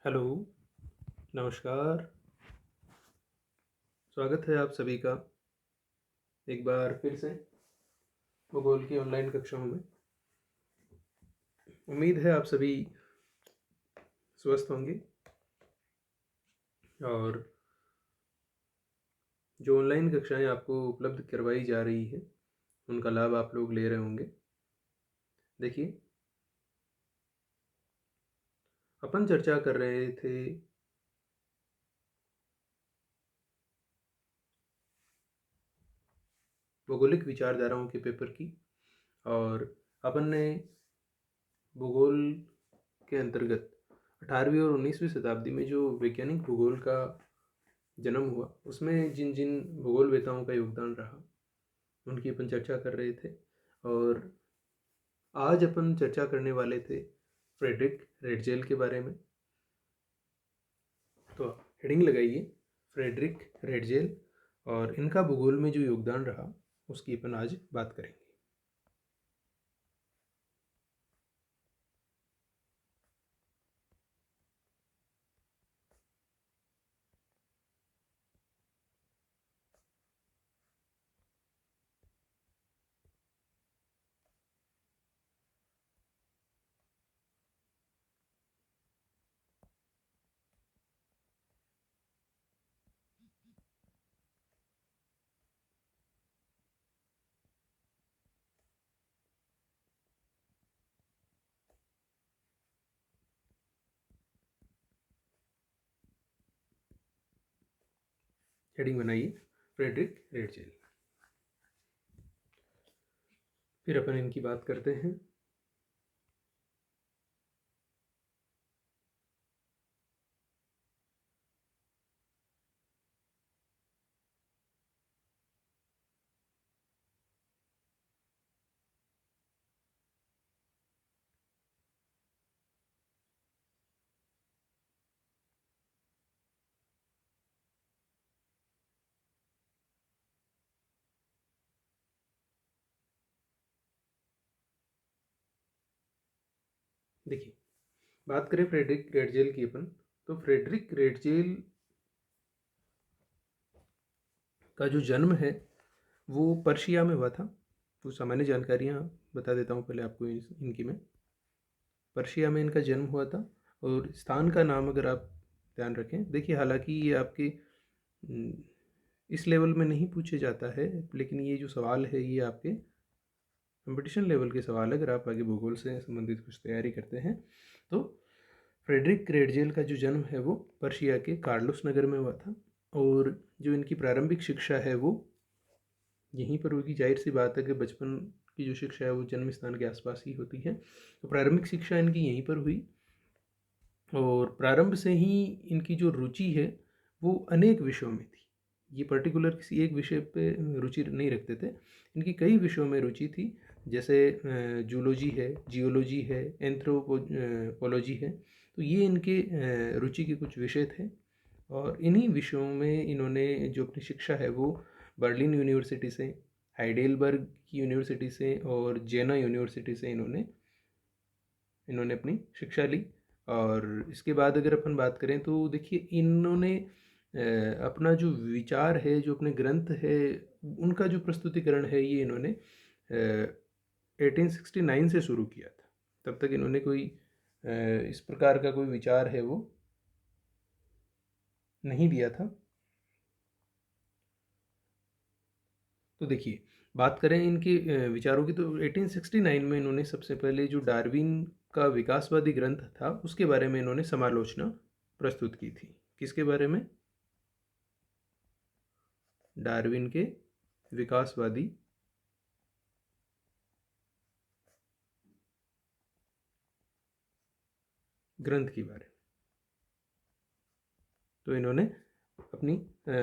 Hello, नमस्कार। स्वागत है आप सभी का एक बार फिर से भूगोल की ऑनलाइन कक्षाओं में। उम्मीद है आप सभी स्वस्थ होंगे और जो ऑनलाइन कक्षाएं आपको उपलब्ध करवाई जा रही है उनका लाभ आप लोग ले रहे होंगे। देखिए, अपन चर्चा कर रहे थे भौगोलिक विचारधाराओं के पेपर की, और अपन ने भूगोल के अंतर्गत 18वीं और 19वीं शताब्दी में जो वैज्ञानिक भूगोल का जन्म हुआ उसमें जिन जिन भूगोलवेताओं का योगदान रहा उनकी अपन चर्चा कर रहे थे। और आज अपन चर्चा करने वाले थे फ्रेडरिक रेडजेल के बारे में। तो हेडिंग लगाइए, फ्रेडरिक रेडजेल, और इनका भूगोल में जो योगदान रहा उसकी अपन आज बात करेंगे। हेडिंग बनाइए, फ्रेडरिक रेडजेल। फिर अपन इनकी बात करते हैं। देखिए, बात करें फ्रेडरिक रेडजेल की अपन, तो फ्रेडरिक रेडजेल का जो जन्म है वो पर्शिया में हुआ था। तो सामान्य जानकारियाँ बता देता हूँ पहले आपको इनकी मैं। पर्शिया में इनका जन्म हुआ था, और स्थान का नाम अगर आप ध्यान रखें, देखिए हालांकि ये आपके इस लेवल में नहीं पूछे जाता है, लेकिन ये जो सवाल है ये आपके कंपटीशन लेवल के सवाल है अगर आप आगे भूगोल से संबंधित कुछ तैयारी करते हैं। तो फ्रेडरिक रेडजेल का जो जन्म है वो पर्शिया के कार्लोस नगर में हुआ था, और जो इनकी प्रारंभिक शिक्षा है वो यहीं पर होगी। जाहिर सी बात है कि बचपन की जो शिक्षा है वो जन्म स्थान के आसपास ही होती है, तो प्रारंभिक शिक्षा इनकी यहीं पर हुई। और प्रारंभ से ही इनकी जो रुचि है वो अनेक विषयों में थी। ये पर्टिकुलर किसी एक विषय पे रुचि नहीं रखते थे, इनकी कई विषयों में रुचि थी। जैसे जूलॉजी है, जियोलॉजी है, एंथ्रोपोलॉजी है। तो ये इनके रुचि के कुछ विषय थे, और इन्हीं विषयों में इन्होंने जो अपनी शिक्षा है वो बर्लिन यूनिवर्सिटी से, हाइडेलबर्ग की यूनिवर्सिटी से और जेना यूनिवर्सिटी से इन्होंने इन्होंने अपनी शिक्षा ली। और इसके बाद अगर अपन बात करें तो देखिए, इन्होंने अपना जो विचार है, जो अपने ग्रंथ है, उनका जो प्रस्तुतिकरण है ये इन्होंने 1869 से शुरू किया था। तब तक इन्होंने कोई इस प्रकार का कोई विचार है वो नहीं दिया था। तो देखिए, बात करें इनके विचारों की, तो 1869 में इन्होंने सबसे पहले जो डार्विन का विकासवादी ग्रंथ था उसके बारे में इन्होंने समालोचना प्रस्तुत की थी। किसके बारे में? डार्विन के विकासवादी ग्रंथ के बारे में। तो इन्होंने अपनी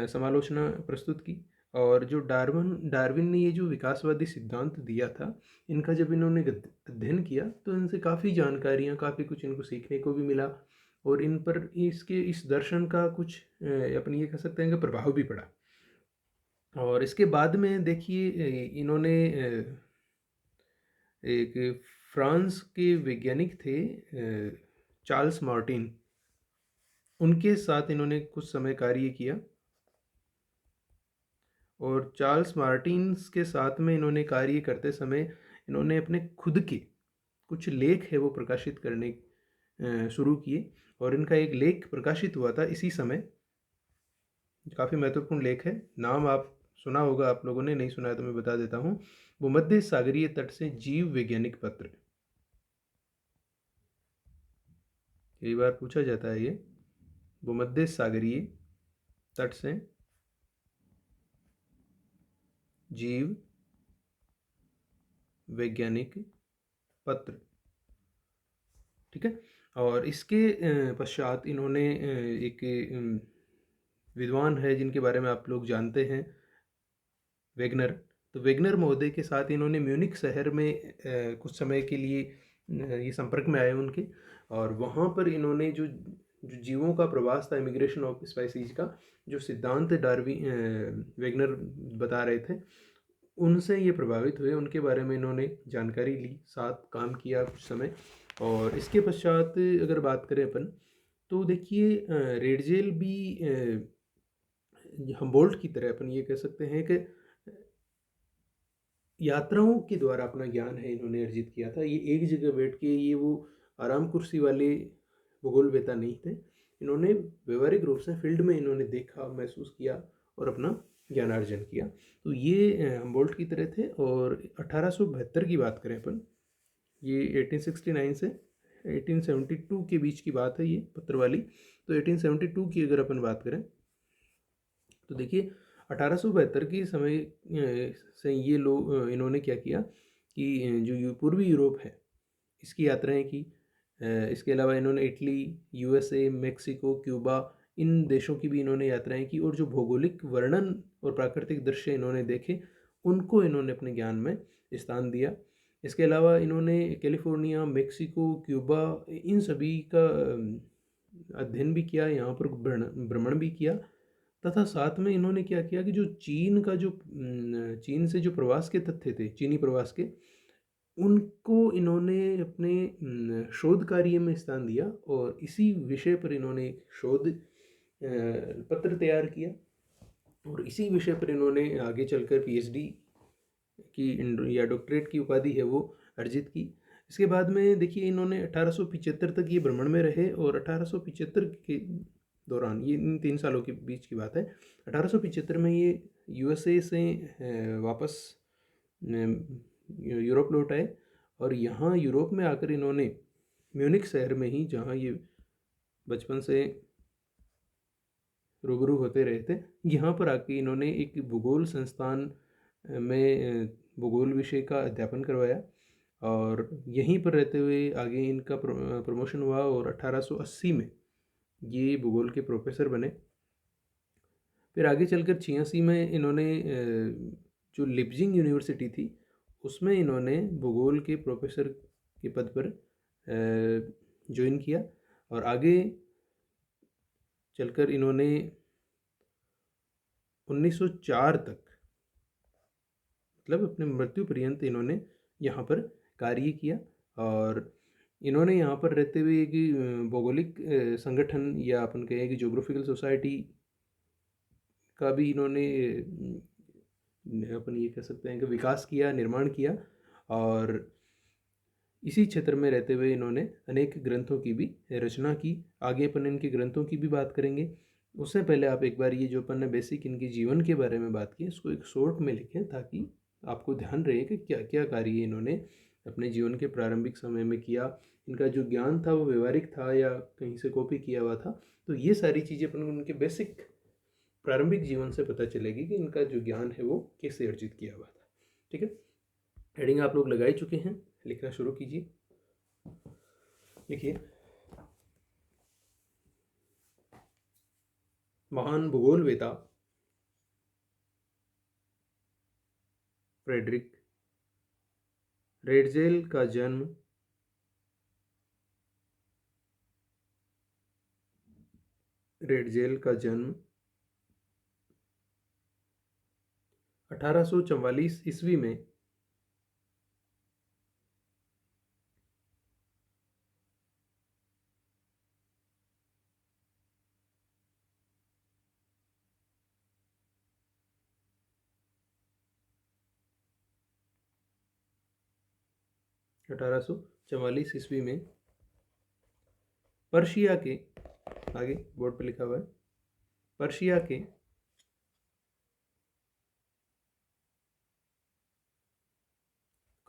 समालोचना प्रस्तुत की। और जो डार्विन ने ये जो विकासवादी सिद्धांत दिया था, इनका जब इन्होंने अध्ययन किया तो इनसे काफ़ी जानकारियाँ, काफ़ी कुछ इनको सीखने को भी मिला, और इन पर इसके इस दर्शन का कुछ अपन ये कह सकते हैं कि प्रभाव भी पड़ा। और इसके बाद में देखिए, इन्होंने एक फ्रांस के वैज्ञानिक थे चार्ल्स मार्टिन, उनके साथ इन्होंने कुछ समय कार्य किया और चार्ल्स मार्टिन्स के साथ में इन्होंने कार्य करते समय इन्होंने अपने खुद के कुछ लेख है वो प्रकाशित करने शुरू किए और इनका एक लेख प्रकाशित हुआ था इसी समय। काफ़ी महत्वपूर्ण लेख है, नाम आप सुना होगा, आप लोगों ने नहीं सुना है तो मैं बता देता हूँ। भूमध्य सागरीय तट से जीव वैज्ञानिक पत्र, कई बार पूछा जाता है ये। भूमध्य सागरीय तट से जीव वैज्ञानिक पत्र, ठीक है। और इसके पश्चात इन्होंने एक विद्वान है जिनके बारे में आप लोग जानते हैं, वेगनर। तो वेगनर महोदय के साथ इन्होंने म्यूनिक शहर में कुछ समय के लिए ये संपर्क में आए उनके, और वहाँ पर इन्होंने जो जो जीवों का प्रवास था, इमिग्रेशन ऑफ स्पाइसीज का जो सिद्धांत वेगनर बता रहे थे, उनसे ये प्रभावित हुए, उनके बारे में इन्होंने जानकारी ली, साथ काम किया कुछ समय। और इसके पश्चात अगर बात करें अपन, तो देखिए रेडजेल भी हम्बोल्ट की तरह अपन ये कह सकते हैं कि यात्राओं के द्वारा अपना ज्ञान है इन्होंने अर्जित किया था। ये एक जगह बैठ के ये वो आराम कुर्सी वाले भूगोलवेता नहीं थे, इन्होंने व्यवहारिक रूप से फील्ड में इन्होंने देखा, महसूस किया और अपना ज्ञानार्जन किया। तो ये हम्बोल्ट की तरह थे। और 1872 की बात करें अपन, ये 1869 से 1872 के बीच की बात है ये पत्र वाली। तो 1872 की अगर अपन बात करें तो देखिए 1872 के समय से ये लोग इन्होंने क्या किया कि जो पूर्वी यूरोप है इसकी यात्राएं की। इसके अलावा इन्होंने इटली, यूएसए, मेक्सिको, क्यूबा, इन देशों की भी इन्होंने यात्राएं की, और जो भौगोलिक वर्णन और प्राकृतिक दृश्य इन्होंने देखे उनको इन्होंने अपने ज्ञान में स्थान दिया। इसके अलावा इन्होंने कैलिफोर्निया, मेक्सिको, क्यूबा, इन सभी का अध्ययन भी किया, यहाँ पर भ्रमण भी किया। तथा साथ में इन्होंने क्या किया कि जो चीन का जो चीन से जो प्रवास के तथ्य थे, चीनी प्रवास के, उनको इन्होंने अपने शोध कार्य में स्थान दिया और इसी विषय पर इन्होंने एक शोध पत्र तैयार किया और इसी विषय पर इन्होंने आगे चलकर पीएचडी की या डॉक्टरेट की उपाधि है वो अर्जित की। इसके बाद में देखिए इन्होंने 1875 तक ये भ्रमण में रहे और 1875 के दौरान, ये इन 3 सालों के बीच की बात है, 1875 में ये यूएसए से वापस यूरोप लौट आए और यहाँ यूरोप में आकर इन्होंने म्यूनिक शहर में ही, जहाँ ये बचपन से रूबरू होते रहे थे, यहाँ पर आके इन्होंने एक भूगोल संस्थान में भूगोल विषय का अध्यापन करवाया और यहीं पर रहते हुए आगे इनका प्रमोशन हुआ और 1880 में ये भूगोल के प्रोफेसर बने। फिर आगे चलकर 86 में इन्होंने जो लिप्जिंग यूनिवर्सिटी थी उसमें इन्होंने भूगोल के प्रोफेसर के पद पर ज्वाइन किया और आगे चलकर इन्होंने 1904 तक, मतलब अपने मृत्यु पर्यंत इन्होंने यहाँ पर कार्य किया। और इन्होंने यहाँ पर रहते हुए एक भौगोलिक संगठन या अपन कहें कि जोग्राफिकल सोसाइटी का भी इन्होंने अपन ये कह सकते हैं कि विकास किया, निर्माण किया। और इसी क्षेत्र में रहते हुए इन्होंने अनेक ग्रंथों की भी रचना की। आगे अपन इनके ग्रंथों की भी बात करेंगे, उससे पहले आप एक बार ये जो अपन ने बेसिक इनके जीवन के बारे में बात की इसको एक शॉर्ट में लिखें ताकि आपको ध्यान रहे कि क्या क्या कार्य इन्होंने अपने जीवन के प्रारंभिक समय में किया, इनका जो ज्ञान था वो व्यवहारिक था या कहीं से कॉपी किया हुआ था। तो ये सारी चीज़ें अपन उनके बेसिक प्रारंभिक जीवन से पता चलेगी कि इनका जो ज्ञान है वो कैसे अर्जित किया हुआ था। ठीक है, हेडिंग आप लोग लगा ही चुके हैं, लिखना शुरू कीजिए। लिखिए, महान भूगोलवेता फ्रेडरिक रेडजेल का जन्म 1844 ईस्वी में 1844 ईस्वी में पर्शिया के, आगे बोर्ड पे लिखा हुआ है, पर्शिया के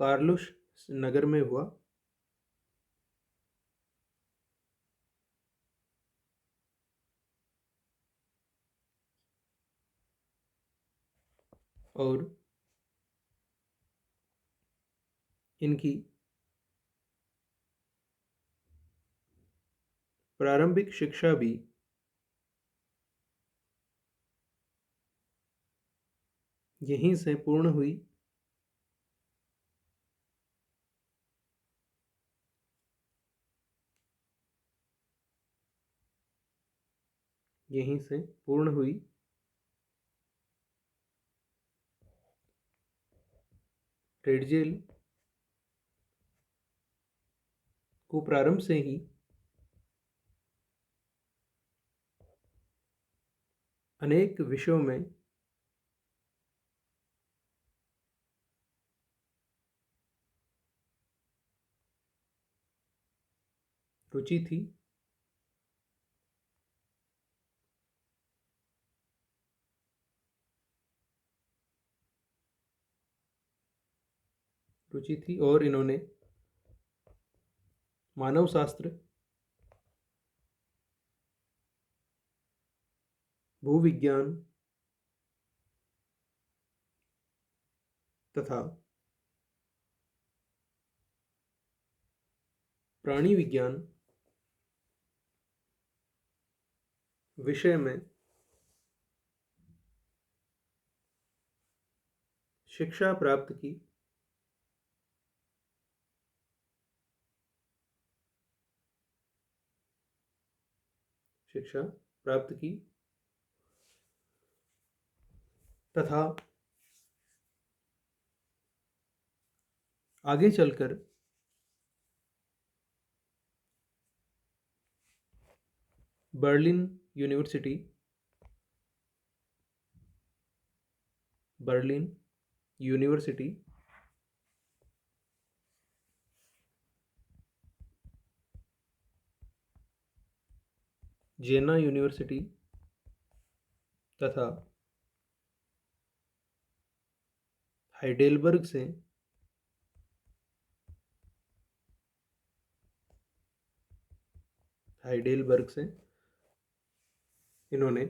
कार्लुश नगर में हुआ। और इनकी प्रारंभिक शिक्षा भी यहीं से पूर्ण हुई। यहीं से पूर्ण हुई। रेडजेल को प्रारंभ से ही अनेक विषयों में रुचि थी। और इन्होंने मानव शास्त्र, भूविज्ञान तथा प्राणी विज्ञान विषय में शिक्षा प्राप्त की। शिक्षा प्राप्त की तथा आगे चलकर बर्लिन यूनिवर्सिटी, बर्लिन यूनिवर्सिटी, जेना यूनिवर्सिटी तथा हाइडेलबर्ग से इन्होंने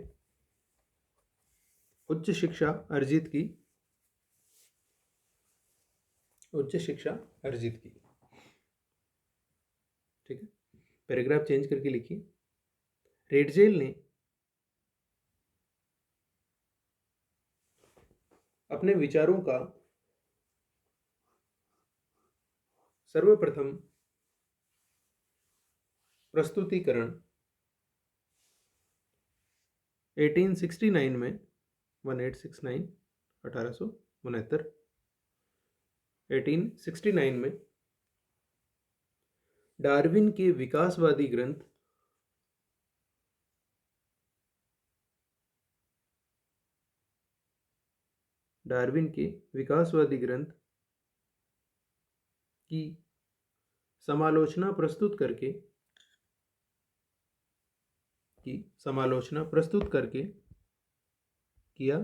उच्च शिक्षा अर्जित की। ठीक है, पैराग्राफ चेंज करके लिखिए। रेडजेल ने अपने विचारों का सर्वप्रथम प्रस्तुतिकरण 1869 में 1869 1869 1869 में डार्विन के विकासवादी ग्रंथ की समालोचना प्रस्तुत करके किया।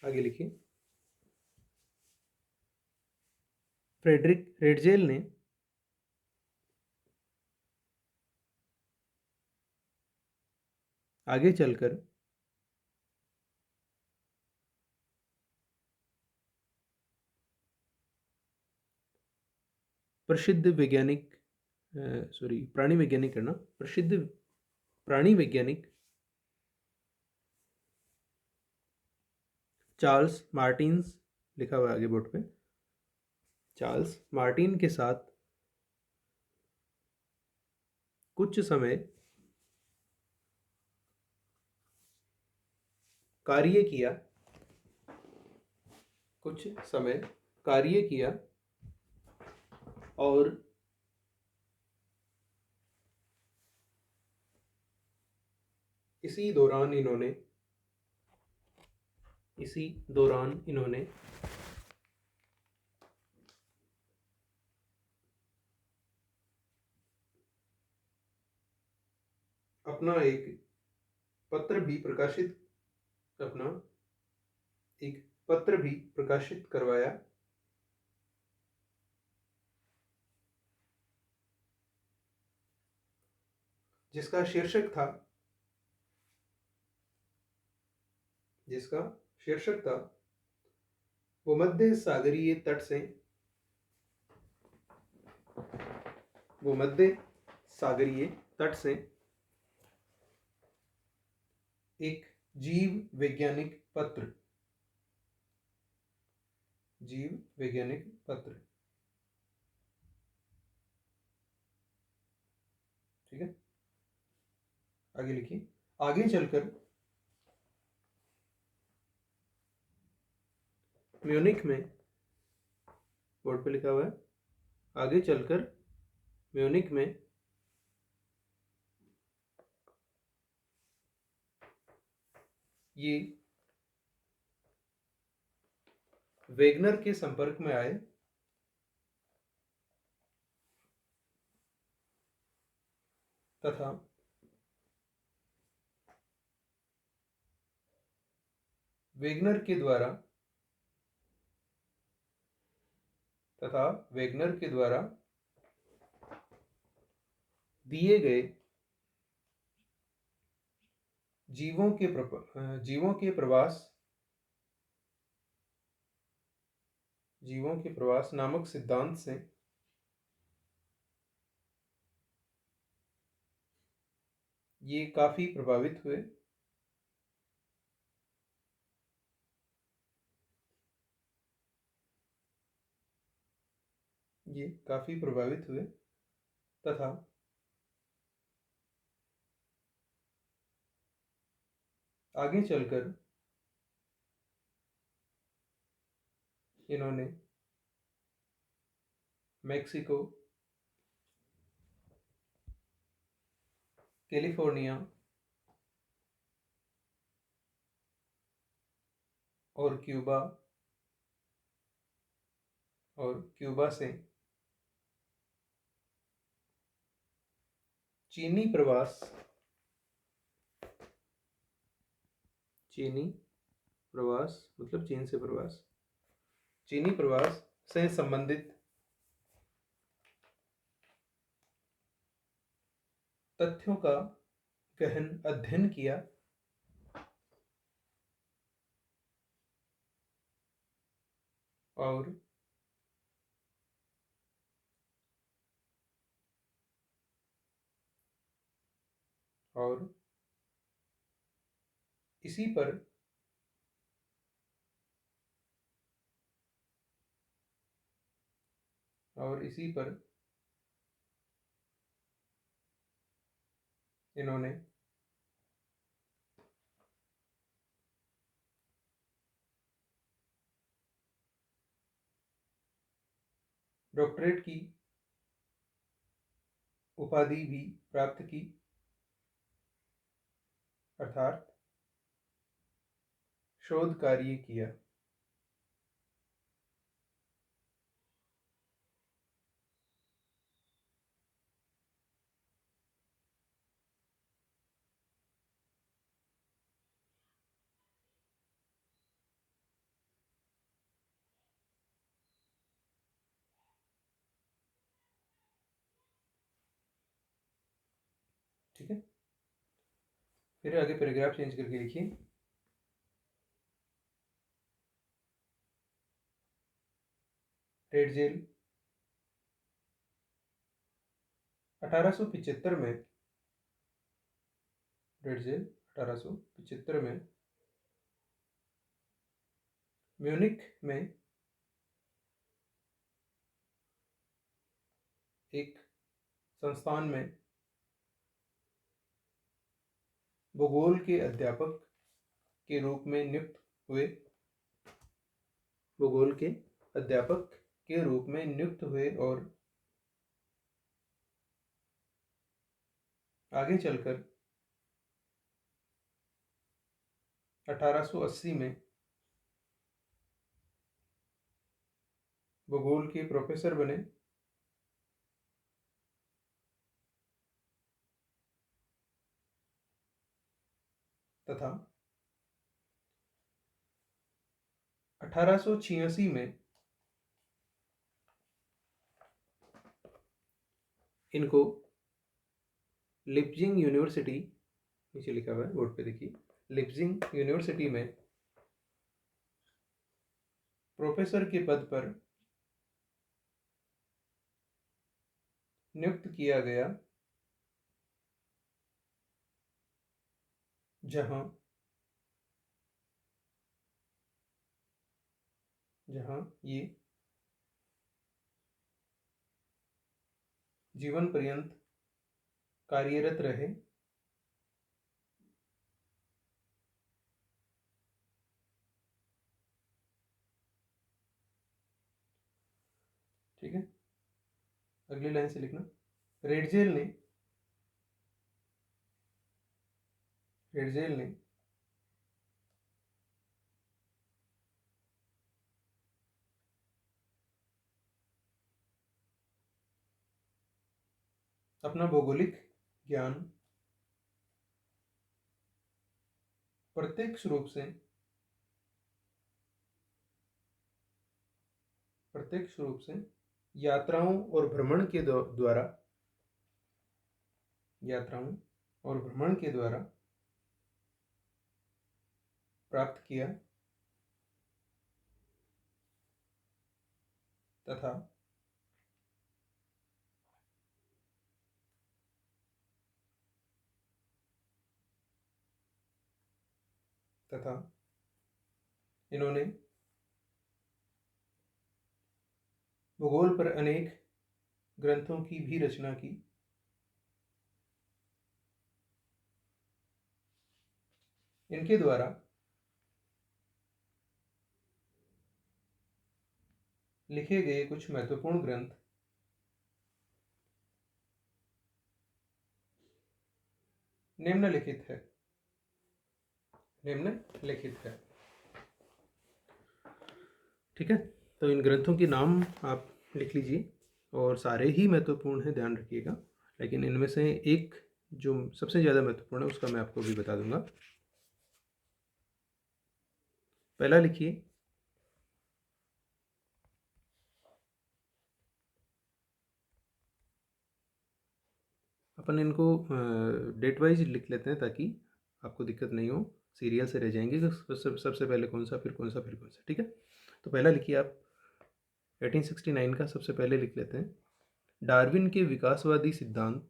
आगे लिखिए। फ्रेडरिक रेडजेल ने आगे चलकर प्रसिद्ध प्राणी वैज्ञानिक चार्ल्स मार्टिन्स, लिखा हुआ है आगे बोर्ड पे, चार्ल्स मार्टिन के साथ कुछ समय कार्य किया और इसी दौरान इन्होंने अपना एक पत्र भी प्रकाशित करवाया, जिसका शीर्षक था भूमध्य सागरीय तट से एक जीव वैज्ञानिक पत्र। ठीक है, आगे लिखिए। आगे चलकर म्यूनिख में, बोर्ड पे लिखा हुआ है, आगे चलकर म्यूनिख में ये वेगनर के संपर्क में आए तथा वेगनर के द्वारा दिए गए जीवों के प्रवास नामक सिद्धांत से ये काफी प्रभावित हुए तथा आगे चलकर इन्होंने मेक्सिको, कैलिफोर्निया और क्यूबा से चीनी प्रवास मतलब चीन से प्रवास, चीनी प्रवास से संबंधित तथ्यों का गहन अध्ययन किया और इसी पर इन्होंने डॉक्टरेट की उपाधि भी प्राप्त की, अर्थात शोध कार्य किया। ठीक है, फिर आगे पैराग्राफ चेंज करके लिखिए। रेडजेल 1875 में म्यूनिख में एक संस्थान में भूगोल के अध्यापक के रूप में नियुक्त हुए और आगे चलकर 1880 में भूगोल के प्रोफेसर बने तथा 1886 में इनको लिप्जिंग यूनिवर्सिटी, नीचे लिखा हुआ है बोर्ड पे देखिए, लिप्जिंग यूनिवर्सिटी में प्रोफेसर के पद पर नियुक्त किया गया, जहां ये जीवन पर्यंत कार्यरत रहे। ठीक है, अगली लाइन से लिखना। रेडजेल ने अपना भौगोलिक ज्ञान प्रत्यक्ष रूप से यात्राओं और भ्रमण के द्वारा प्राप्त किया तथा इन्होंने भूगोल पर अनेक ग्रंथों की भी रचना की। इनके द्वारा लिखे गए कुछ महत्वपूर्ण ग्रंथ निम्नलिखित है। ठीक है, तो इन ग्रंथों के नाम आप लिख लीजिए और सारे ही महत्वपूर्ण हैं, ध्यान रखिएगा, लेकिन इनमें से एक जो सबसे ज़्यादा महत्वपूर्ण है उसका मैं आपको भी बता दूंगा। पहला लिखिए, अपन इनको डेट वाइज लिख लेते हैं ताकि आपको दिक्कत नहीं हो, सीरियल से रह जाएंगे कि सबसे पहले कौन सा, फिर कौन सा, फिर कौन सा। ठीक है, तो पहला लिखिए आप 1869 का सबसे पहले लिख लेते हैं, डार्विन के विकासवादी सिद्धांत।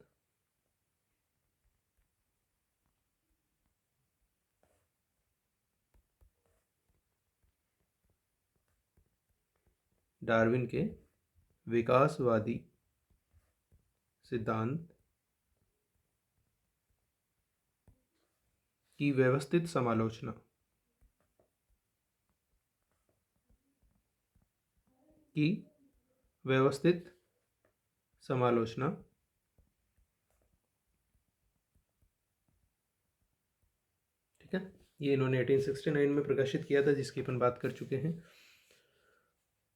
डार्विन के विकासवादी सिद्धांत की व्यवस्थित समालोचना ठीक है, ये इन्होंने 1869 में प्रकाशित किया था, जिसकी अपन बात कर चुके हैं।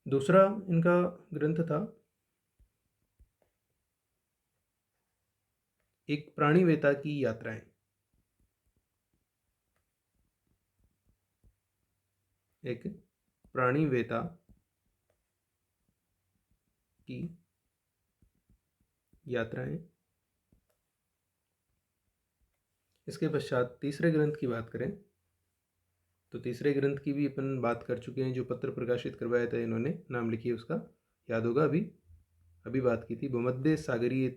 दूसरा इनका ग्रंथ था एक प्राणीवेता की यात्राएं। एक प्राणीवेता की यात्राएं। इसके पश्चात तीसरे ग्रंथ की बात करें तो तीसरे ग्रंथ की भी अपन बात कर चुके हैं, जो पत्र प्रकाशित करवाया था इन्होंने, नाम लिखिए उसका, याद होगा, अभी बात की थी, भूमध्य सागरीय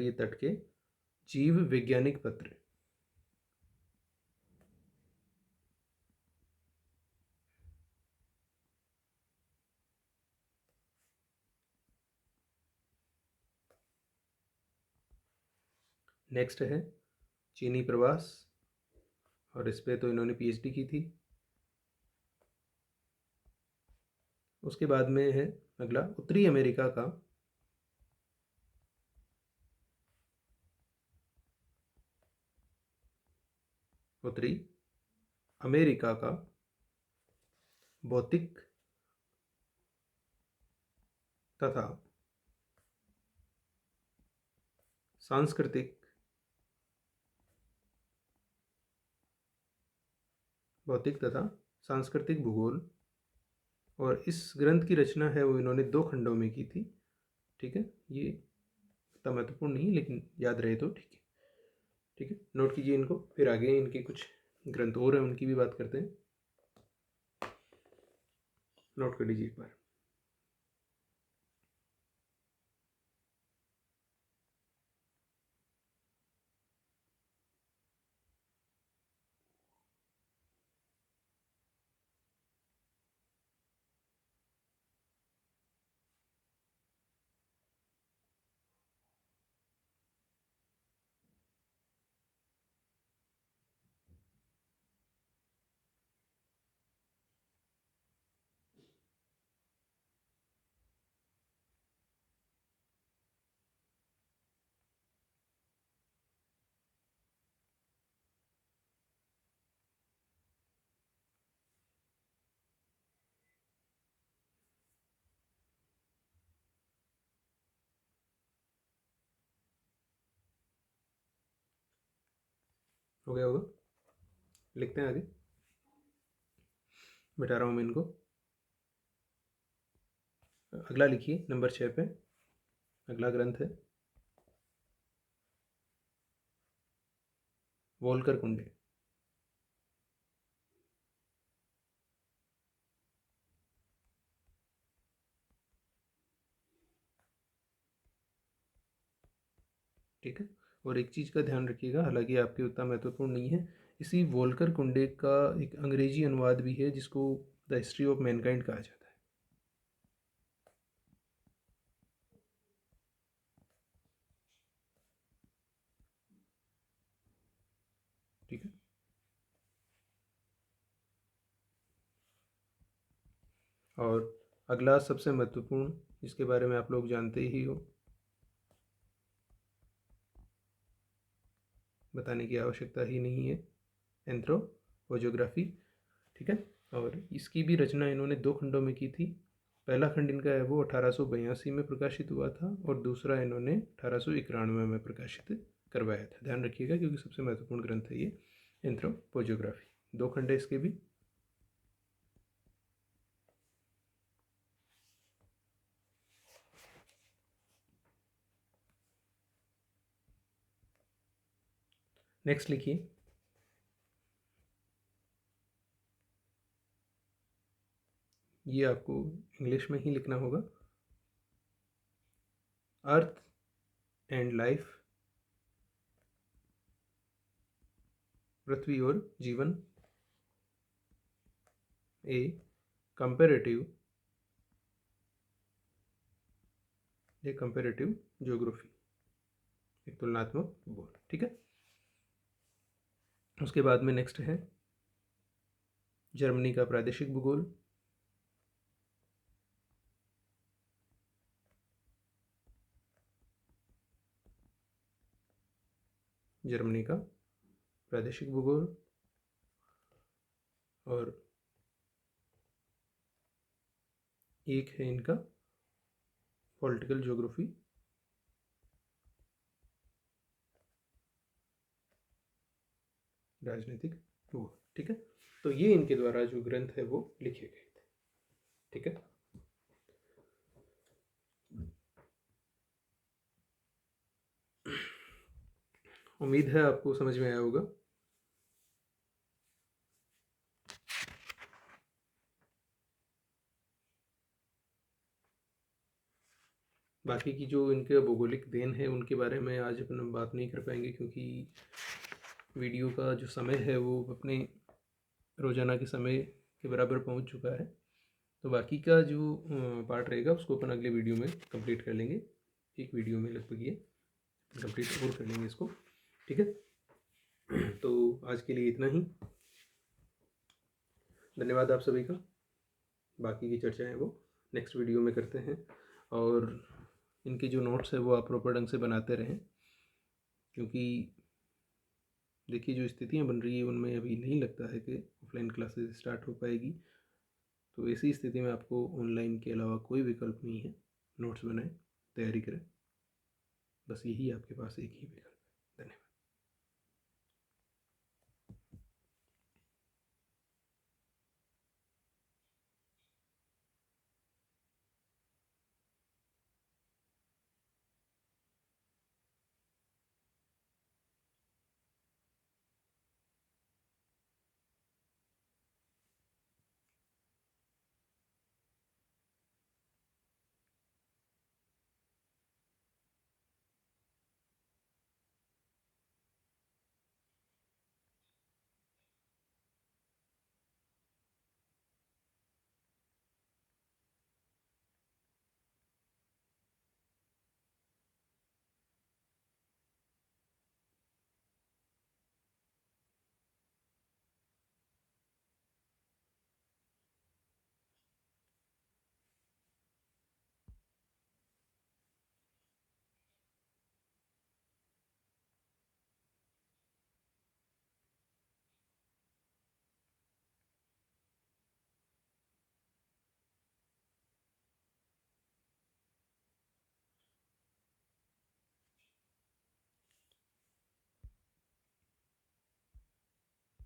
तट के जीव वैज्ञानिक पत्र। नेक्स्ट है चीनी प्रवास, और इस पे तो इन्होंने पीएचडी की थी। उसके बाद में है अगला उत्तरी अमेरिका का उत्तरी अमेरिका का भौतिक तथा सांस्कृतिक भूगोल। और इस ग्रंथ की रचना है वो इन्होंने 2 खंडों में की थी। ठीक है, ये इतना महत्वपूर्ण नहीं लेकिन याद रहे तो ठीक है। ठीक है, नोट कीजिए इनको। फिर आगे इनके कुछ ग्रंथ और हैं, उनकी भी बात करते हैं। नोट कर लीजिए एक बार। हो गया होगा, लिखते हैं आगे। बता रहा हूँ मैं इनको। अगला लिखिए नंबर 6 पे। अगला ग्रंथ है वोल्कर कुंडे। ठीक है, और एक चीज़ का ध्यान रखिएगा, हालांकि आपके उतना महत्वपूर्ण नहीं है, इसी वोल्कर कुंडे का एक अंग्रेजी अनुवाद भी है जिसको द हिस्ट्री ऑफ मैनकाइंड कहा जाता है। ठीक है, और अगला सबसे महत्वपूर्ण, जिसके बारे में आप लोग जानते ही हो, बताने की आवश्यकता ही नहीं है, एंथ्रोपोजोग्राफी। ठीक है, और इसकी भी रचना इन्होंने 2 खंडों में की थी। पहला खंड इनका है वो 1882 में प्रकाशित हुआ था और दूसरा इन्होंने 1891 में प्रकाशित करवाया था। ध्यान रखिएगा क्योंकि सबसे महत्वपूर्ण ग्रंथ है ये एंथ्रोपोजोग्राफी। 2 खंड है इसके भी। नेक्स्ट लिखिए, ये आपको इंग्लिश में ही लिखना होगा। अर्थ एंड लाइफ, पृथ्वी और जीवन, ए कंपेरेटिव ज्योग्राफी, एक तुलनात्मक भूगोल। ठीक है, उसके बाद में नेक्स्ट है जर्मनी का प्रादेशिक भूगोल। जर्मनी का प्रादेशिक भूगोल और एक है इनका पॉलिटिकल ज्योग्राफी, राजनीतिक भूगोल। ठीक है, तो ये इनके द्वारा जो ग्रंथ है वो लिखे गए थे। ठीक है, उम्मीद है आपको समझ में आया होगा। बाकी की जो इनके भौगोलिक देन है उनके बारे में आज अपन बात नहीं कर पाएंगे क्योंकि वीडियो का जो समय है वो अपने रोज़ाना के समय के बराबर पहुंच चुका है। तो बाकी का जो पार्ट रहेगा उसको अपन अगले वीडियो में कंप्लीट कर लेंगे। एक वीडियो में लगभग ये कंप्लीट और कर लेंगे इसको। ठीक है, तो आज के लिए इतना ही। धन्यवाद आप सभी का। बाकी की चर्चाएं वो नेक्स्ट वीडियो में करते हैं और इनके जो नोट्स है वो आप प्रॉपर ढंग से बनाते रहें क्योंकि देखिए जो स्थितियाँ बन रही है उनमें अभी नहीं लगता है कि ऑफलाइन क्लासेस स्टार्ट हो पाएगी। तो ऐसी स्थिति में आपको ऑनलाइन के अलावा कोई विकल्प नहीं है। नोट्स बनाएं, तैयारी करें, बस यही आपके पास एक ही विकल्प है।